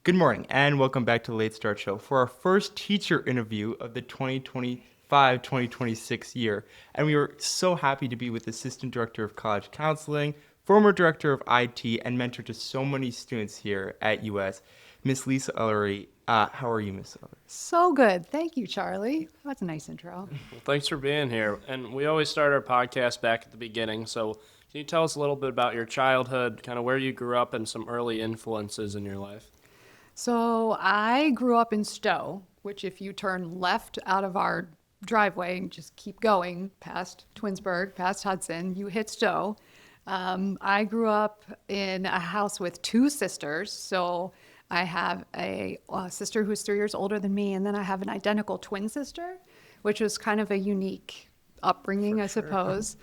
Good morning and welcome back to the Late Start Show for our first teacher interview of the 2025-2026 year. And we are so happy to be with Assistant Director of College Counseling, former Director of IT, and mentor to so many students here at US, Miss Lisa Ullery. How are you, Miss Ullery? So good. Thank you, Charlie. That's a nice intro. Well, thanks for being here. And we always start our podcast back at the beginning. So can you tell us a little bit about your childhood, kind of where you grew up and some early influences in your life? So I grew up in Stowe, which if you turn left out of our driveway and just keep going past Twinsburg, past Hudson, you hit Stowe. I grew up in a house with two sisters. So I have a sister who's 3 years older than me, and then I have an identical twin sister, which was kind of a unique upbringing, I suppose.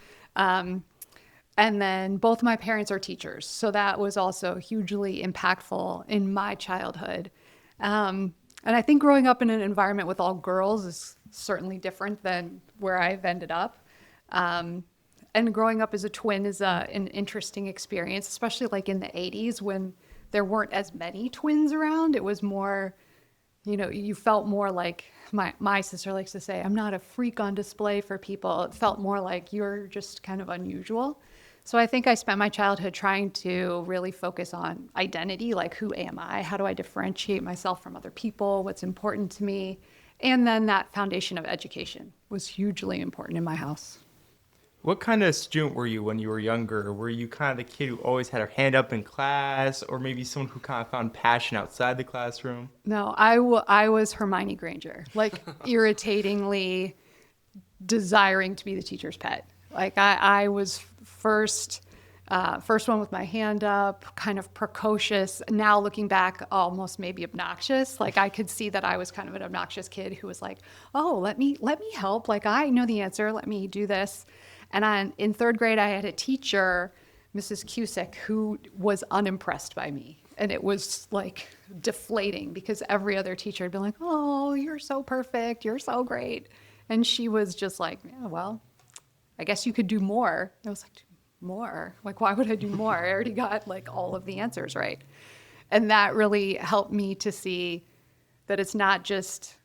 And then both my parents are teachers, so that was also hugely impactful in my childhood. And I think growing up in an environment with all girls is certainly different than where I've ended up. And growing up as a twin is an interesting experience, especially like in the 80s when there weren't as many twins around. It was more, you felt more like, my sister likes to say, I'm not a freak on display for people. It felt more like you're just kind of unusual. So I think I spent my childhood trying to really focus on identity, like who am I? How do I differentiate myself from other people? What's important to me? And then that foundation of education was hugely important in my house. What kind of student were you when you were younger? Were you kind of the kid who always had her hand up in class, or maybe someone who kind of found passion outside the classroom? No, I was Hermione Granger, like irritatingly desiring to be the teacher's pet. Like I was first one with my hand up, kind of precocious. Now looking back, almost maybe obnoxious. Like I could see that I was kind of an obnoxious kid who was like, "Oh, let me help. Like I know the answer. Let me do this." And in third grade, I had a teacher, Mrs. Cusick, who was unimpressed by me. And it was like deflating because every other teacher had been like, "Oh, you're so perfect. You're so great." And she was just like, "Yeah, well, I guess you could do more." I was like, more? Like, why would I do more? I already got like all of the answers right. And that really helped me to see that it's not just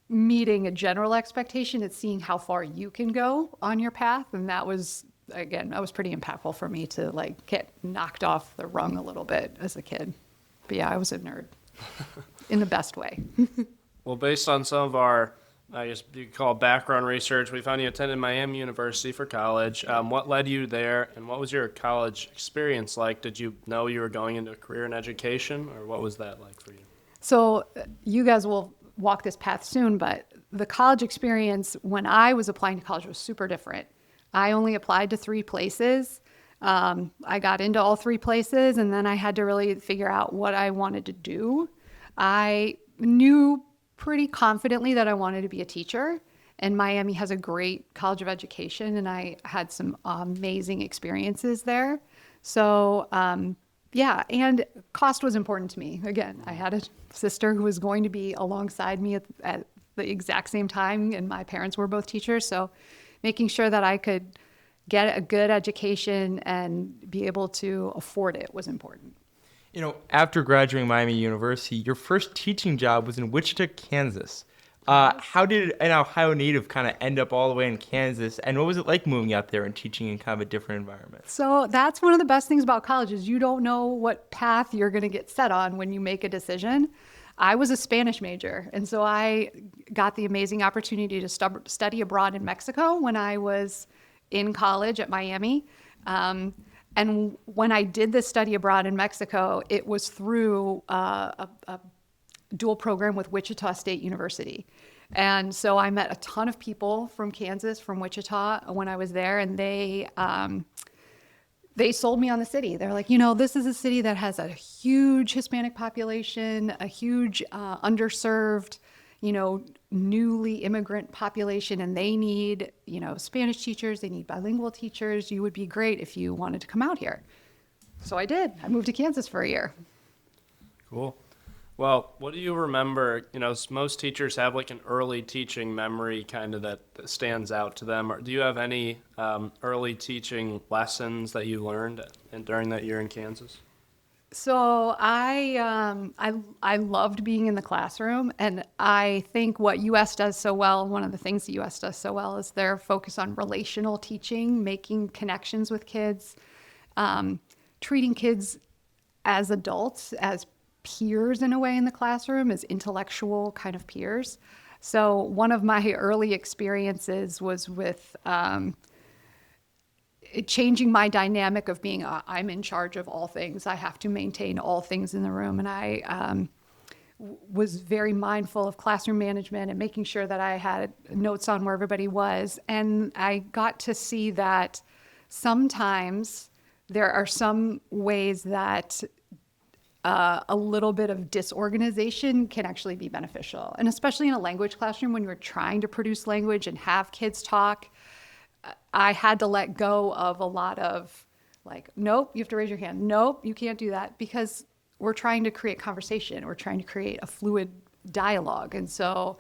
meeting a general expectation, it's seeing how far you can go on your path. And that was pretty impactful for me to like get knocked off the rung a little bit as a kid. But yeah, I was a nerd in the best way. Well, based on some of our, I guess you could call background research, we found you attended Miami University for college. What led you there, and what was your college experience like? Did you know you were going into a career in education, or what was that like for you? So you guys will walk this path soon, but the college experience when I was applying to college was super different. I only applied to 3 places. I got into all 3 places, and then I had to really figure out what I wanted to do. I knew pretty confidently that I wanted to be a teacher, and Miami has a great college of education, and I had some amazing experiences there. So yeah, and cost was important to me. Again, I had a sister who was going to be alongside me at the exact same time, and my parents were both teachers, so making sure that I could get a good education and be able to afford it was important. After graduating Miami University, your first teaching job was in Wichita, Kansas. How did an Ohio native kind of end up all the way in Kansas, and what was it like moving out there and teaching in kind of a different environment? So that's one of the best things about college is you don't know what path you're going to get set on when you make a decision. I was a Spanish major, and so I got the amazing opportunity to study abroad in Mexico when I was in college at Miami. And when I did this study abroad in Mexico, it was through a dual program with Wichita State University. And so I met a ton of people from Kansas, from Wichita when I was there, and they sold me on the city. They're like, this is a city that has a huge Hispanic population, a huge underserved, newly immigrant population, and they need, Spanish teachers, they need bilingual teachers. You would be great if you wanted to come out here. So I did. I moved to Kansas for a year. Cool. Well, what do you remember? Most teachers have like an early teaching memory kind of that stands out to them. Or do you have any early teaching lessons that you learned during that year in Kansas? So I loved being in the classroom, and I think what US does so well, one of the things the US does so well, is their focus on relational teaching, making connections with kids, treating kids as adults, as peers in a way in the classroom, as intellectual kind of peers. So one of my early experiences was with changing my dynamic of being I'm in charge of all things. I have to maintain all things in the room, and I was very mindful of classroom management and making sure that I had notes on where everybody was. And I got to see that sometimes there are some ways that a little bit of disorganization can actually be beneficial. And especially in a language classroom, when you're trying to produce language and have kids talk, I had to let go of a lot of like, nope, you have to raise your hand. Nope, you can't do that, because we're trying to create conversation. We're trying to create a fluid dialogue. And so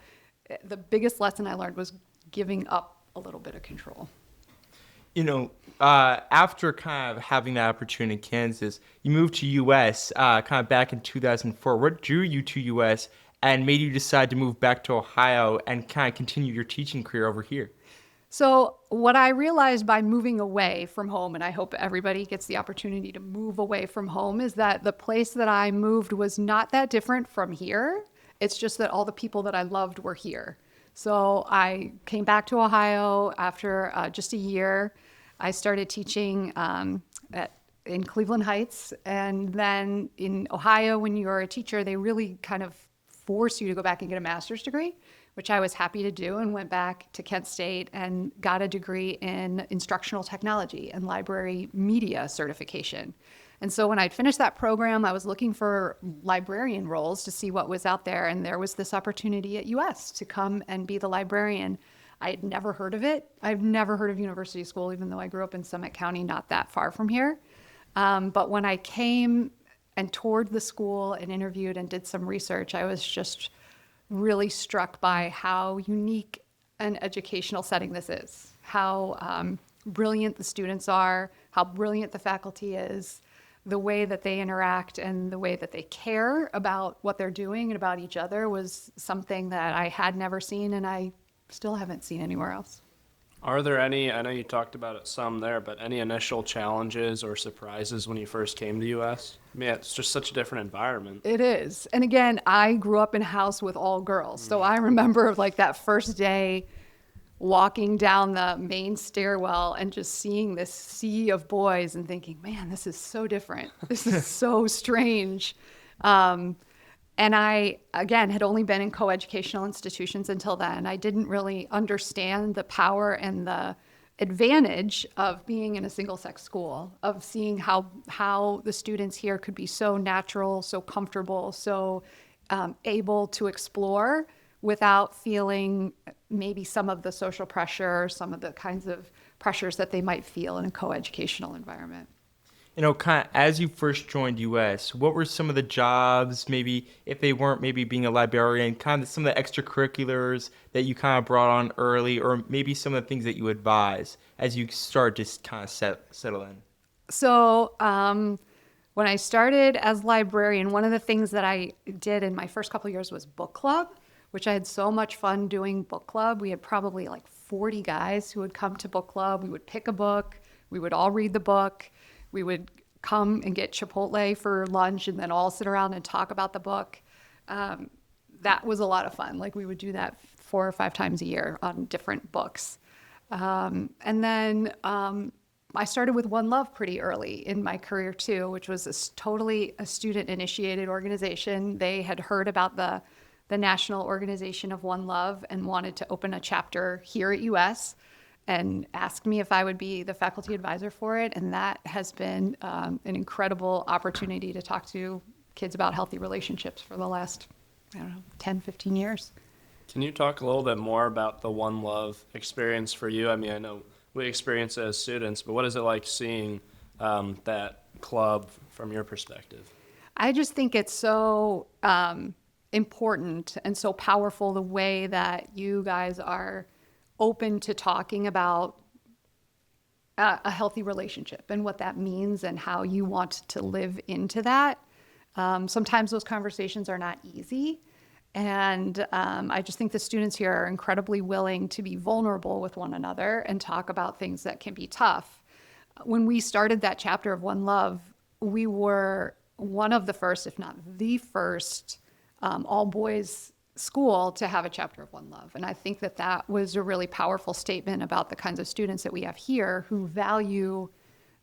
the biggest lesson I learned was giving up a little bit of control. After kind of having that opportunity in Kansas, you moved to U.S. Kind of back in 2004. What drew you to U.S. and made you decide to move back to Ohio and kind of continue your teaching career over here? So what I realized by moving away from home, and I hope everybody gets the opportunity to move away from home, is that the place that I moved was not that different from here. It's just that all the people that I loved were here. So I came back to Ohio after just a year. I started teaching in Cleveland Heights. And then in Ohio, when you're a teacher, they really kind of force you to go back and get a master's degree, which I was happy to do, and went back to Kent State and got a degree in instructional technology and library media certification. And so when I'd finished that program, I was looking for librarian roles to see what was out there. And there was this opportunity at US to come and be the librarian. I had never heard of it. I've never heard of University School, even though I grew up in Summit County, not that far from here. But when I came and toured the school and interviewed and did some research, I was just really struck by how unique an educational setting this is, how brilliant the students are, how brilliant the faculty is, the way that they interact and the way that they care about what they're doing and about each other was something that I had never seen, and I still haven't seen anywhere else. Are there any, I know you talked about it some there, but any initial challenges or surprises when you first came to US? I mean, it's just such a different environment. It is. And again, I grew up in a house with all girls. So I remember like that first day walking down the main stairwell and just seeing this sea of boys and thinking, man, this is so different. This is so strange. And I, again, had only been in coeducational institutions until then. I didn't really understand the power and the advantage of being in a single-sex school, of seeing how the students here could be so natural, so comfortable, so able to explore without feeling maybe some of the social pressure, some of the kinds of pressures that they might feel in a coeducational environment. Kind of as you first joined US, what were some of the jobs, maybe if they weren't maybe being a librarian, kind of some of the extracurriculars that you kind of brought on early, or maybe some of the things that you advise as you start to kind of settle in? So when I started as librarian, one of the things that I did in my first couple of years was book club, which I had so much fun doing book club. We had probably like 40 guys who would come to book club. We would pick a book. We would all read the book. We would come and get Chipotle for lunch and then all sit around and talk about the book. That was a lot of fun. Like we would do that 4 or 5 times a year on different books. And then I started with One Love pretty early in my career too, which was totally a student-initiated organization. They had heard about the National Organization of One Love and wanted to open a chapter here at US and asked me if I would be the faculty advisor for it. And that has been an incredible opportunity to talk to kids about healthy relationships for the last, 10, 15 years. Can you talk a little bit more about the One Love experience for you? I mean, I know we experience it as students, but what is it like seeing that club from your perspective? I just think it's so important and so powerful the way that you guys are open to talking about a healthy relationship and what that means and how you want to live into that. Sometimes those conversations are not easy. And I just think the students here are incredibly willing to be vulnerable with one another and talk about things that can be tough. When we started that chapter of One Love, we were one of the first, if not the first, all boys school to have a chapter of One Love. And I think that that was a really powerful statement about the kinds of students that we have here who value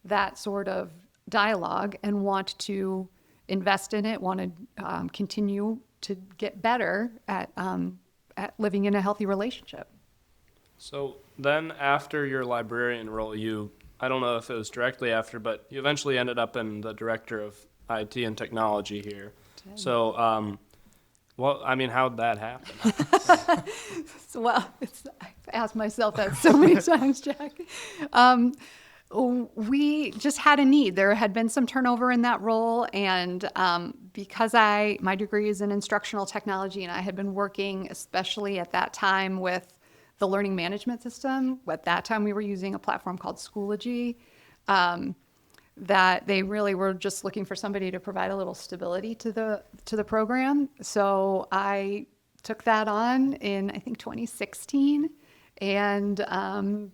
that sort of dialogue and want to invest in it, want to continue to get better at living in a healthy relationship. So then after your librarian role, I don't know if it was directly after, but you eventually ended up in the director of IT and technology here. So, how'd that happen? Well, I've asked myself that so many times, Jack. We just had a need. There had been some turnover in that role, and because my degree is in instructional technology, and I had been working, especially at that time, with the learning management system. At that time, we were using a platform called Schoology. That they really were just looking for somebody to provide a little stability to the program. So I took that on in, I think, 2016, and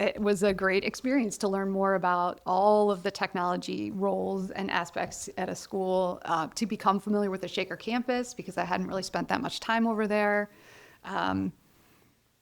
it was a great experience to learn more about all of the technology roles and aspects at a school, to become familiar with the Shaker campus because I hadn't really spent that much time over there.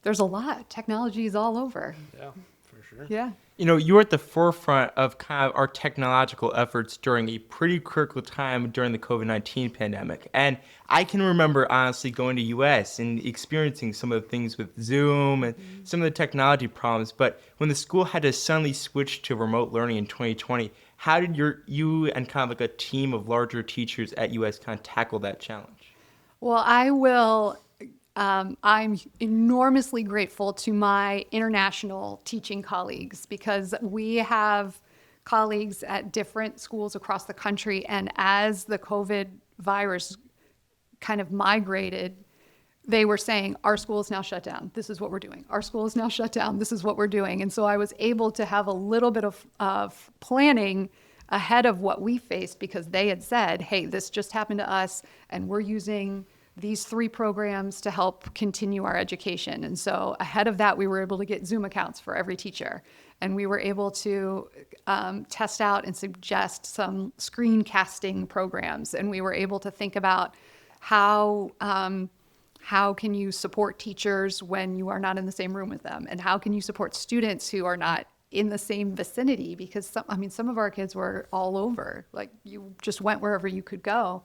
There's a lot. Technology is all over. Yeah, for sure. Yeah. You were at the forefront of kind of our technological efforts during a pretty critical time during the COVID-19 pandemic. And I can remember honestly going to US and experiencing some of the things with Zoom and some of the technology problems. But when the school had to suddenly switch to remote learning in 2020, how did you and kind of like a team of larger teachers at US kind of tackle that challenge? Well, I'm enormously grateful to my international teaching colleagues because we have colleagues at different schools across the country. And as the COVID virus kind of migrated, they were saying, our school is now shut down. This is what we're doing. Our school is now shut down. This is what we're doing. And so I was able to have a little bit of planning ahead of what we faced because they had said, hey, this just happened to us and we're using these 3 programs to help continue our education. And so ahead of that, we were able to get Zoom accounts for every teacher. And we were able to test out and suggest some screencasting programs. And we were able to think about how can you support teachers when you are not in the same room with them? And how can you support students who are not in the same vicinity? Because some of our kids were all over. Like you just went wherever you could go.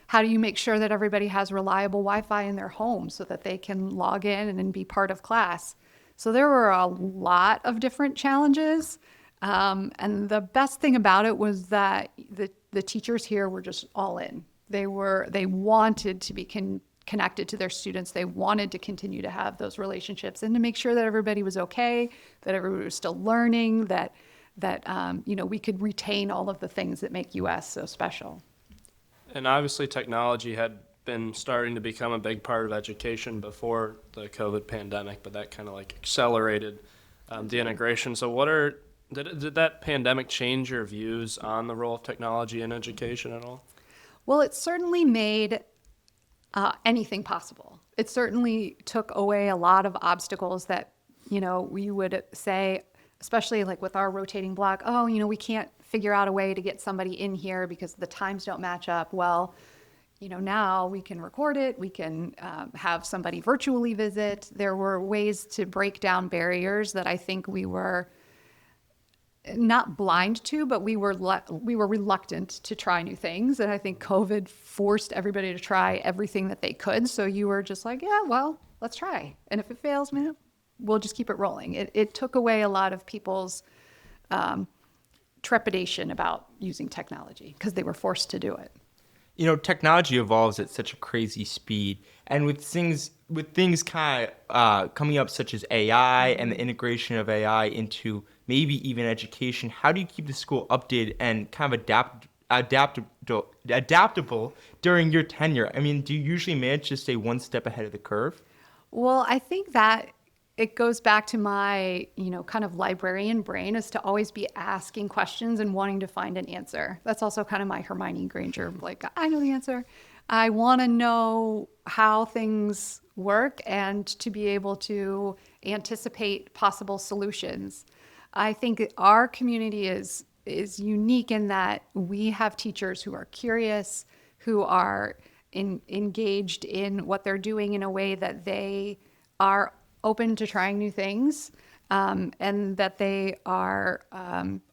How do you make sure that everybody has reliable Wi-Fi in their home so that they can log in and be part of class? So there were a lot of different challenges. And the best thing about it was that the teachers here were just all in. They wanted to be connected to their students. They wanted to continue to have those relationships and to make sure that everybody was okay, that everybody was still learning, that we could retain all of the things that make US so special. And obviously technology had been starting to become a big part of education before the COVID pandemic, but that kind of like accelerated the integration. So did that pandemic change your views on the role of technology in education at all? Well, it certainly made anything possible. It certainly took away a lot of obstacles that, we would say, especially like with our rotating block, we can't figure out a way to get somebody in here because the times don't match up. Well, now we can record it. We can have somebody virtually visit. There were ways to break down barriers that I think we were not blind to, but we were reluctant to try new things. And I think COVID forced everybody to try everything that they could. So you were just like, yeah, well, let's try. And if it fails, man, we'll just keep it rolling. It took away a lot of people's trepidation about using technology because they were forced to do it. Technology evolves at such a crazy speed, and with things kind of coming up such as AI and the integration of AI into maybe even education, how do you keep the school updated and kind of adaptable during your tenure? I mean, do you usually manage to stay one step ahead of the curve? Well, I think that it goes back to my, kind of librarian brain, is to always be asking questions and wanting to find an answer. That's also kind of my Hermione Granger, like, I know the answer. I want to know how things work and to be able to anticipate possible solutions. I think our community is unique in that we have teachers who are curious, who are engaged in what they're doing in a way that they are open to trying new things, and that they are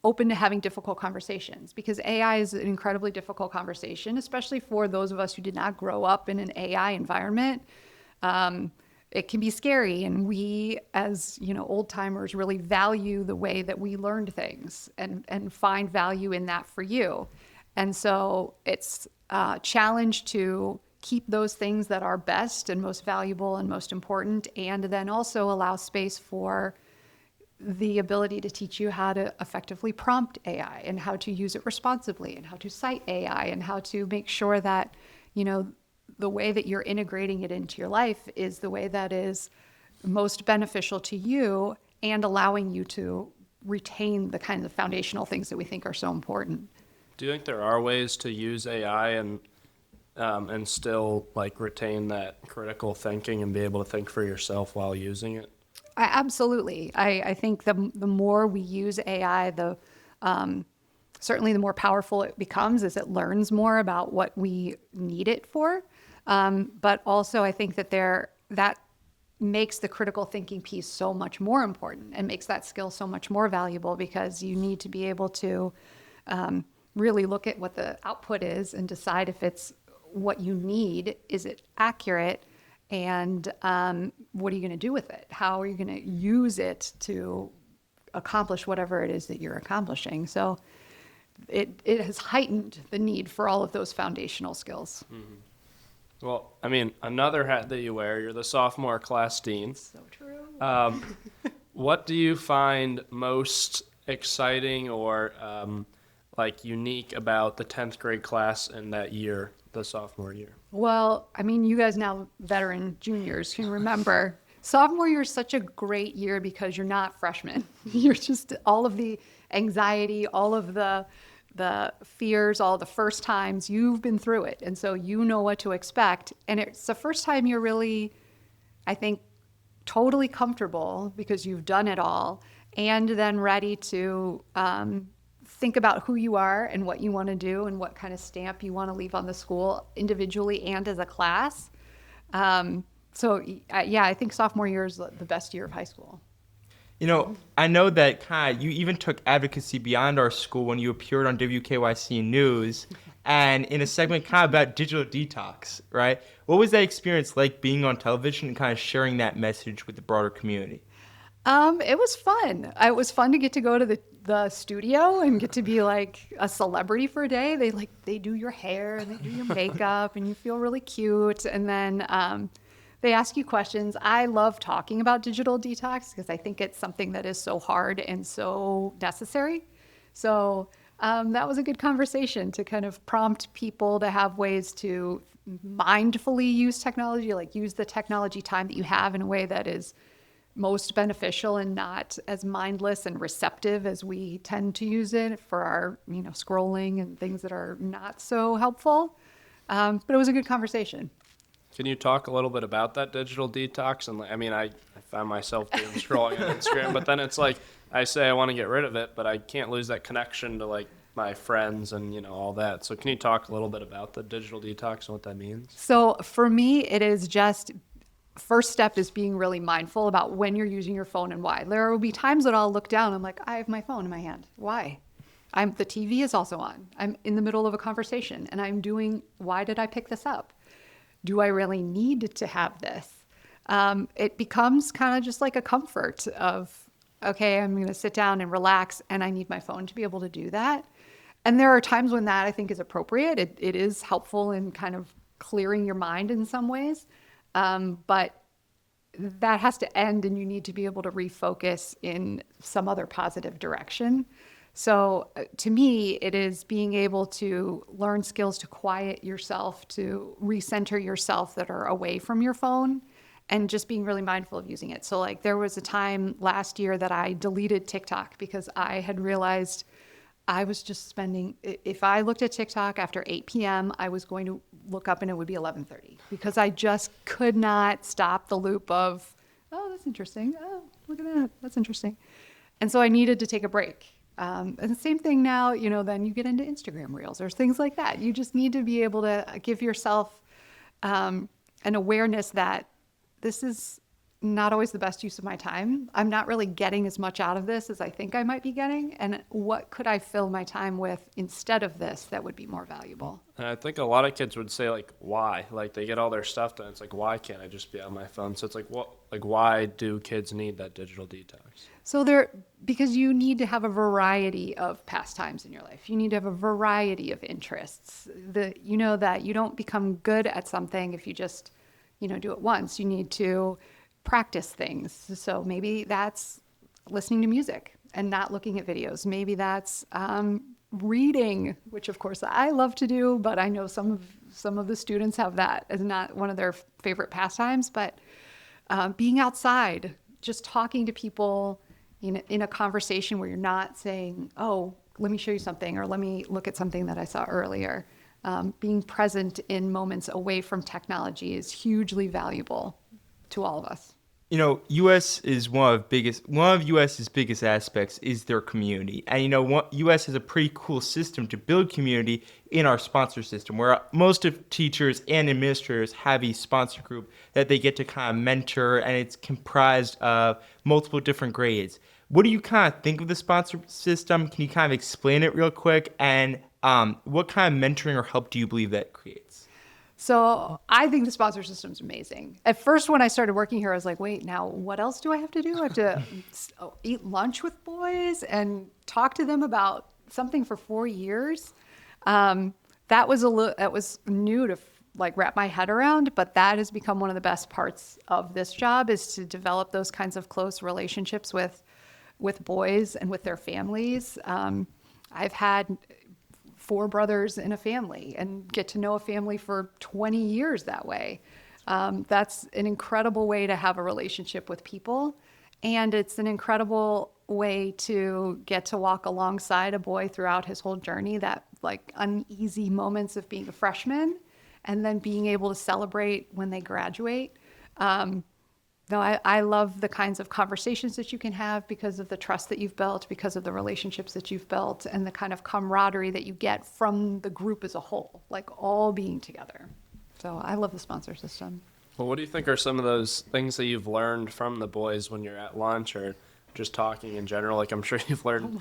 open to having difficult conversations, because AI is an incredibly difficult conversation, especially for those of us who did not grow up in an AI environment. It can be scary, and we, as old timers, really value the way that we learned things and find value in that for you. And so it's a challenge to keep those things that are best and most valuable and most important, and then also allow space for the ability to teach you how to effectively prompt AI and how to use it responsibly and how to cite AI and how to make sure that, the way that you're integrating it into your life is the way that is most beneficial to you and allowing you to retain the kind of foundational things that we think are so important. Do you think there are ways to use AI and still like retain that critical thinking and be able to think for yourself while using it? Absolutely. I think the more we use AI, certainly the more powerful it becomes as it learns more about what we need it for. But also I think that makes the critical thinking piece so much more important and makes that skill so much more valuable, because you need to be able to really look at what the output is and decide if it's what you need, is it accurate, and what are you going to do with it? How are you going to use it to accomplish whatever it is that you're accomplishing? So it has heightened the need for all of those foundational skills. Mm-hmm. Well, I mean, another hat that you wear, you're the sophomore class dean. So true. What do you find most exciting or like unique about the 10th grade class in that year, the sophomore year? Well, I mean, you guys now veteran juniors can remember sophomore year is such a great year because you're not freshmen. You're just all of the anxiety, all of the fears, all the first times, you've been through it. And so you know what to expect. And it's the first time you're really, I think, totally comfortable because you've done it all, and then ready to think about who you are and what you want to do and what kind of stamp you want to leave on the school individually and as a class. I think sophomore year is the best year of high school. I know that kind of you even took advocacy beyond our school when you appeared on WKYC News and in a segment kind of about digital detox, right? What was that experience like, being on television and kind of sharing that message with the broader community? It was fun. It was fun to get to go to the studio and get to be like a celebrity for a day. They do your hair and they do your makeup and you feel really cute. And then they ask you questions. I love talking about digital detox because I think it's something that is so hard and so necessary. So that was a good conversation to kind of prompt people to have ways to mindfully use technology, like use the technology time that you have in a way that is most beneficial and not as mindless and receptive as we tend to use it for our, scrolling and things that are not so helpful. But it was a good conversation. Can you talk a little bit about that digital detox? And I found myself doing scrolling on Instagram, but then it's like I say I want to get rid of it, but I can't lose that connection to like my friends and all that. So can you talk a little bit about the digital detox and what that means? So for me, it is just first step is being really mindful about when you're using your phone and why. There will be times that I'll look down, I'm like, I have my phone in my hand. Why? The TV is also on. I'm in the middle of a conversation and why did I pick this up? Do I really need to have this? It becomes kind of just like a comfort of, okay, I'm going to sit down and relax and I need my phone to be able to do that. And there are times when that I think is appropriate. It is helpful in kind of clearing your mind in some ways. But that has to end and you need to be able to refocus in some other positive direction. So to me, it is being able to learn skills to quiet yourself, to recenter yourself that are away from your phone, and just being really mindful of using it. So like there was a time last year that I deleted TikTok because I had realized I was just spending, if I looked at TikTok after 8 p.m., I was going to look up and it would be 11:30 because I just could not stop the loop of, oh, that's interesting. Oh, look at that. That's interesting. And so I needed to take a break. And the same thing now, then you get into Instagram Reels or things like that. You just need to be able to give yourself an awareness that this is not always the best use of my time. I'm not really getting as much out of this as I think I might be getting. And what could I fill my time with instead of this that would be more valuable? And I think a lot of kids would say like, why? Like they get all their stuff done. It's like, why can't I just be on my phone? So it's like, what? Like, why do kids need that digital detox? So because you need to have a variety of pastimes in your life. You need to have a variety of interests. That you don't become good at something if you just, do it once. You need to practice things. So maybe that's listening to music and not looking at videos. Maybe that's reading, which of course I love to do, but I know some of the students have that as not one of their favorite pastimes. But being outside, just talking to people in a conversation where you're not saying, oh, let me show you something, or let me look at something that I saw earlier. Being present in moments away from technology is hugely valuable to all of us. U.S. is one of U.S.'s biggest aspects is their community. And, U.S. has a pretty cool system to build community in our sponsor system, where most of teachers and administrators have a sponsor group that they get to kind of mentor, and it's comprised of multiple different grades. What do you kind of think of the sponsor system? Can you kind of explain it real quick? And what kind of mentoring or help do you believe that creates? So I think the sponsor system is amazing. At first, when I started working here, I was like, wait, now what else do I have to do? I have to eat lunch with boys and talk to them about something for 4 years. That was new to wrap my head around, but that has become one of the best parts of this job is to develop those kinds of close relationships with boys and with their families. I've had 4 brothers in a family and get to know a family for 20 years that way. That's an incredible way to have a relationship with people. And it's an incredible way to get to walk alongside a boy throughout his whole journey, that uneasy moments of being a freshman and then being able to celebrate when they graduate. No, I love the kinds of conversations that you can have because of the trust that you've built, because of the relationships that you've built, and the kind of camaraderie that you get from the group as a whole, all being together. So I love the sponsor system. Well, what do you think are some of those things that you've learned from the boys when you're at lunch or just talking in general? I'm sure you've learned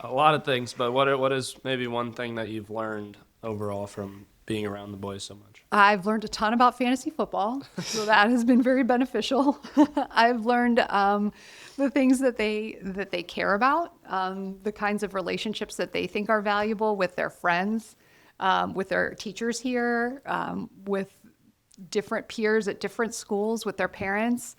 a lot of things, but what is maybe one thing that you've learned overall from being around the boys so much? I've learned a ton about fantasy football, so that has been very beneficial. I've learned the things that they care about, the kinds of relationships that they think are valuable with their friends, with their teachers here, with different peers at different schools, with their parents.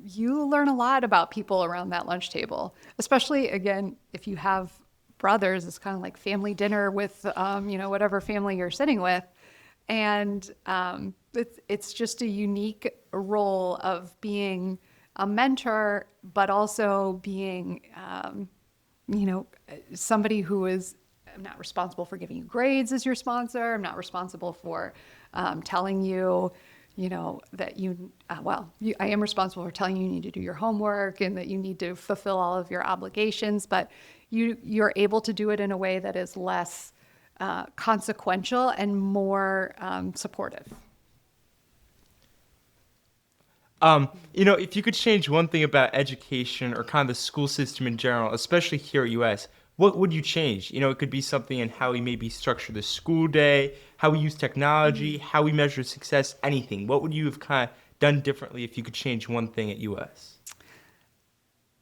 You learn a lot about people around that lunch table, especially, again, if you have brothers. It's kind of like family dinner with, whatever family you're sitting with. And it's just a unique role of being a mentor, but also being, somebody who is, I'm not responsible for giving you grades as your sponsor. I'm not responsible for telling you, that I am responsible for telling you you need to do your homework and that you need to fulfill all of your obligations, but you're able to do it in a way that is less consequential and more supportive. If you could change one thing about education or kind of the school system in general, especially here at US, what would you change? It could be something in how we maybe structure the school day, how we use technology, how we measure success, anything. What would you have kind of done differently if you could change one thing at US?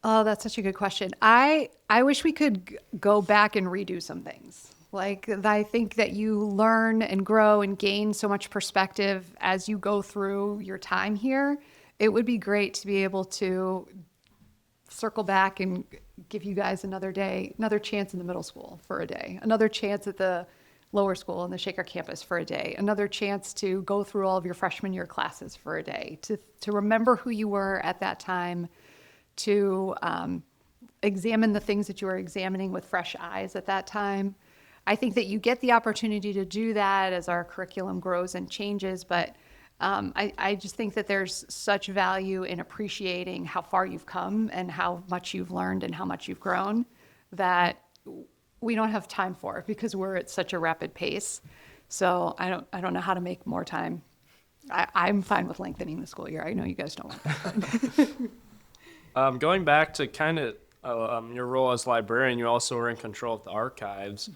Oh, that's such a good question. I wish we could go back and redo some things. I think that you learn and grow and gain so much perspective as you go through your time here. It would be great to be able to circle back and give you guys another day, another chance in the middle school for a day, another chance at the lower school in the Shaker campus for a day, another chance to go through all of your freshman year classes for a day, to remember who you were at that time, to examine the things that you were examining with fresh eyes at that time. I think that you get the opportunity to do that as our curriculum grows and changes, but I just think that there's such value in appreciating how far you've come and how much you've learned and how much you've grown that we don't have time for because we're at such a rapid pace. So I don't know how to make more time. I'm fine with lengthening the school year. I know you guys don't want that. Going back to kind of your role as librarian, you also were in control of the archives.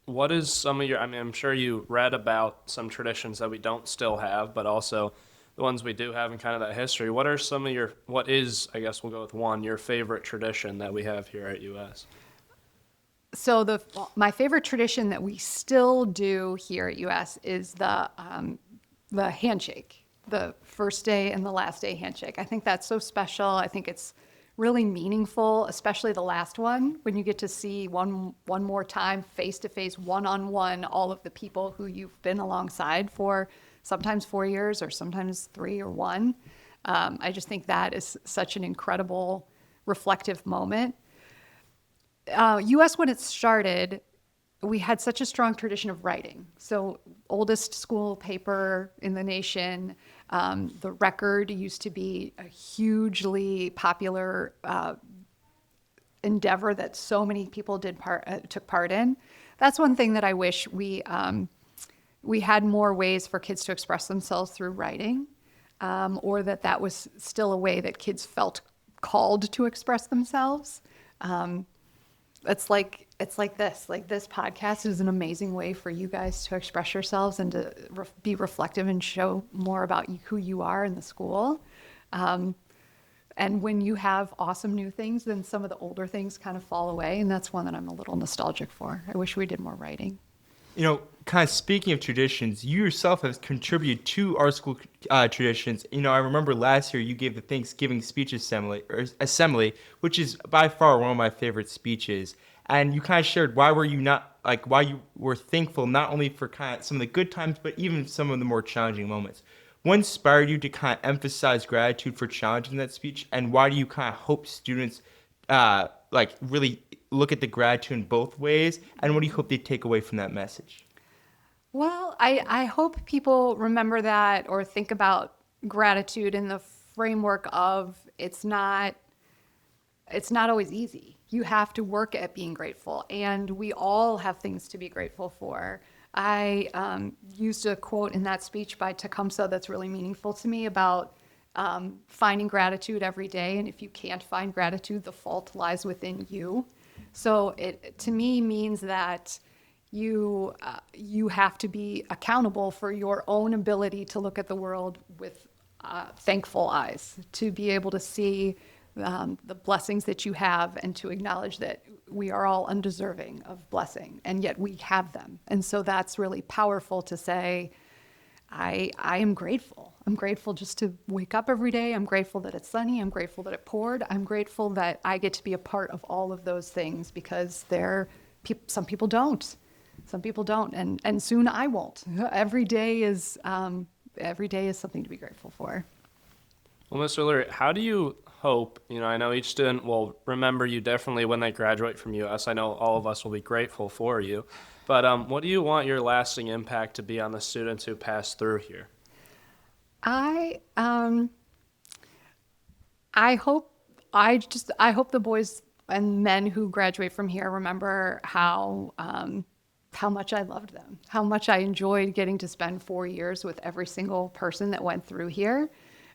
What is some of your, I mean, I'm sure you read about some traditions that we don't still have, but also the ones we do have in kind of that history. What are some of your, what is, I guess we'll go with one, your favorite tradition that we have here at US? So my favorite tradition that we still do here at US is the handshake, the first day and the last day handshake. I think that's so special. I think it's really meaningful, especially the last one, when you get to see one more time, face-to-face, one-on-one, all of the people who you've been alongside for sometimes 4 years or sometimes 3 or 1. I just think that is such an incredible reflective moment. US, when it started, we had such a strong tradition of writing. So oldest school paper in the nation. The Record used to be a hugely popular endeavor that so many people took part in. That's one thing that I wish we had more ways for kids to express themselves through writing, or that was still a way that kids felt called to express themselves. It's like this podcast is an amazing way for you guys to express yourselves and to be reflective and show more about who you are in the school. And when you have awesome new things, then some of the older things kind of fall away. And that's one that I'm a little nostalgic for. I wish we did more writing. You know, kind of speaking of traditions, you yourself have contributed to our school traditions. You know, I remember last year you gave the Thanksgiving speech assembly, which is by far one of my favorite speeches. And you kind of shared why you were thankful not only for kind of some of the good times, but even some of the more challenging moments. What inspired you to kind of emphasize gratitude for challenges in that speech, and why do you kind of hope students really look at the gratitude in both ways, and what do you hope they take away from that message? Well, I hope people remember that or think about gratitude in the framework of it's not always easy. You have to work at being grateful, and we all have things to be grateful for. I used a quote in that speech by Tecumseh that's really meaningful to me about finding gratitude every day, and if you can't find gratitude, the fault lies within you. So it to me means that you have to be accountable for your own ability to look at the world with thankful eyes, to be able to see the blessings that you have and to acknowledge that we are all undeserving of blessing, and yet we have them. And so that's really powerful to say, I am grateful. I'm grateful just to wake up every day. I'm grateful that it's sunny. I'm grateful that it poured. I'm grateful that I get to be a part of all of those things because some people don't. Some people don't, and soon I won't. Every day is something to be grateful for. Well, Mr. Ullery, how do you hope, I know each student will remember you differently when they graduate from US. I know all of us will be grateful for you. But what do you want your lasting impact to be on the students who pass through here? I hope the boys and men who graduate from here remember how much I loved them, how much I enjoyed getting to spend 4 years with every single person that went through here.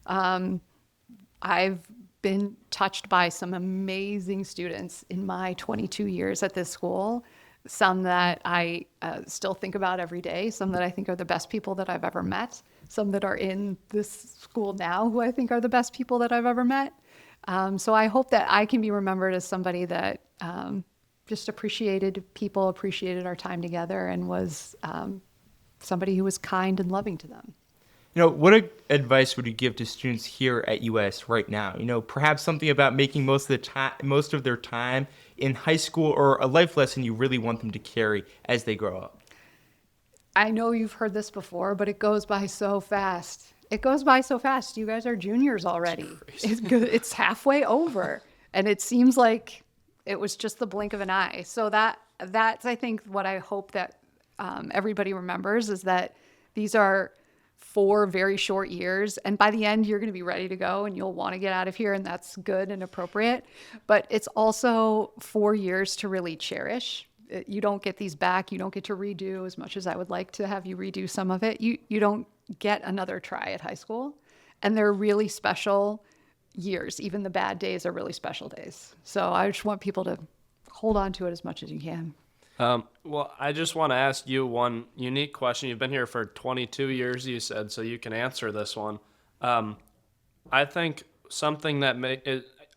I've been touched by some amazing students in my 22 years at this school, some that I still think about every day, some that I think are the best people that I've ever met, some that are in this school now who I think are the best people that I've ever met. So I hope that I can be remembered as somebody that just appreciated people, appreciated our time together, and was somebody who was kind and loving to them. What advice would you give to students here at US right now? Perhaps something about making most of their time in high school or a life lesson you really want them to carry as they grow up? I know you've heard this before, but it goes by so fast. It goes by so fast. You guys are juniors already. It's halfway over, and it seems like it was just the blink of an eye. So that's I think what I hope that everybody remembers is that these are 4 very short years, and by the end you're going to be ready to go and you'll want to get out of here, and that's good and appropriate. But it's also 4 years to really cherish. You don't get these back. You don't get to redo. As much as I would like to have you redo some of it, you don't get another try at high school. And they're really special years. Even the bad days are really special days. So I just want people to hold on to it as much as you can. Well, I just want to ask you one unique question. You've been here for 22 years, you said, so you can answer this one. I think something that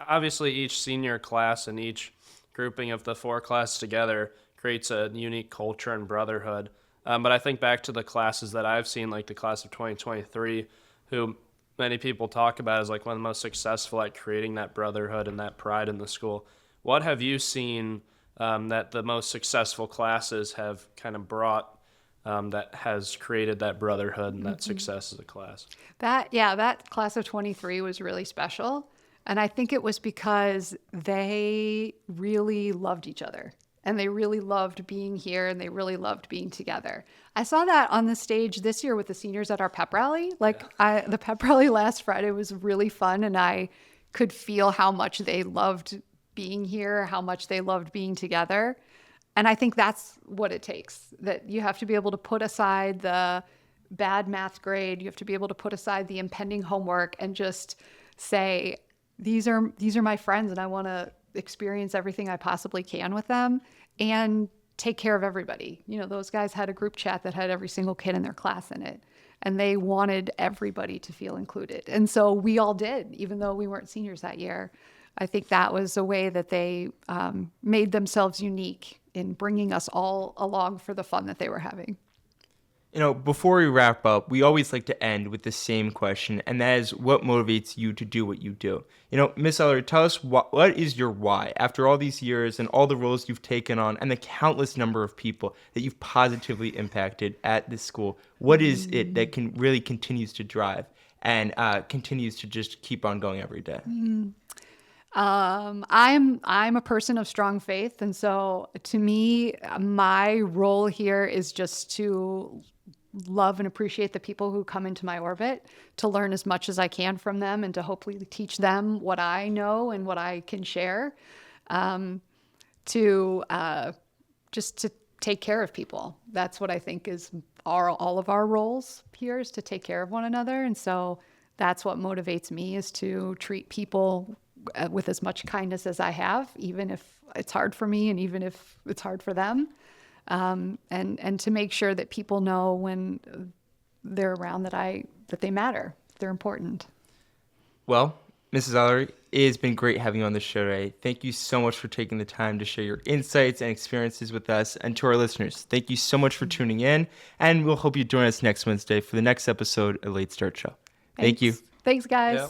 obviously each senior class and each grouping of the 4 classes together creates a unique culture and brotherhood. But I think back to the classes that I've seen, like the class of 2023, who many people talk about as like one of the most successful at creating that brotherhood and that pride in the school. What have you seen that the most successful classes have kind of brought that has created that brotherhood and that success as a class? That class of 23 was really special. And I think it was because they really loved each other and they really loved being here and they really loved being together. I saw that on the stage this year with the seniors at our pep rally. The pep rally last Friday was really fun, and I could feel how much they loved being here, how much they loved being together. And I think that's what it takes, that you have to be able to put aside the bad math grade. You have to be able to put aside the impending homework and just say, these are my friends and I want to experience everything I possibly can with them and take care of everybody. You know, those guys had a group chat that had every single kid in their class in it, and they wanted everybody to feel included. And so we all did, even though we weren't seniors that year. I think that was a way that they made themselves unique in bringing us all along for the fun that they were having. You know, before we wrap up, we always like to end with the same question, and that is, what motivates you to do what you do? You know, Miss Ullery, tell us what is your why? After all these years and all the roles you've taken on and the countless number of people that you've positively impacted at this school, what is it that really continues to drive and continues to just keep on going every day? I'm a person of strong faith, and so to me, my role here is just to love and appreciate the people who come into my orbit, to learn as much as I can from them, and to hopefully teach them what I know and what I can share, just to take care of people. That's what I think is all of our roles here, is to take care of one another. And so that's what motivates me, is to treat people with as much kindness as I have, even if it's hard for me and even if it's hard for them. And to make sure that people know when they're around that they matter, they're important. Well, Mrs. Ullery, it has been great having you on the show today. Thank you so much for taking the time to share your insights and experiences with us. And to our listeners, thank you so much for tuning in. And we'll hope you join us next Wednesday for the next episode of Late Start Show. Thank you. Thanks, guys. Yeah.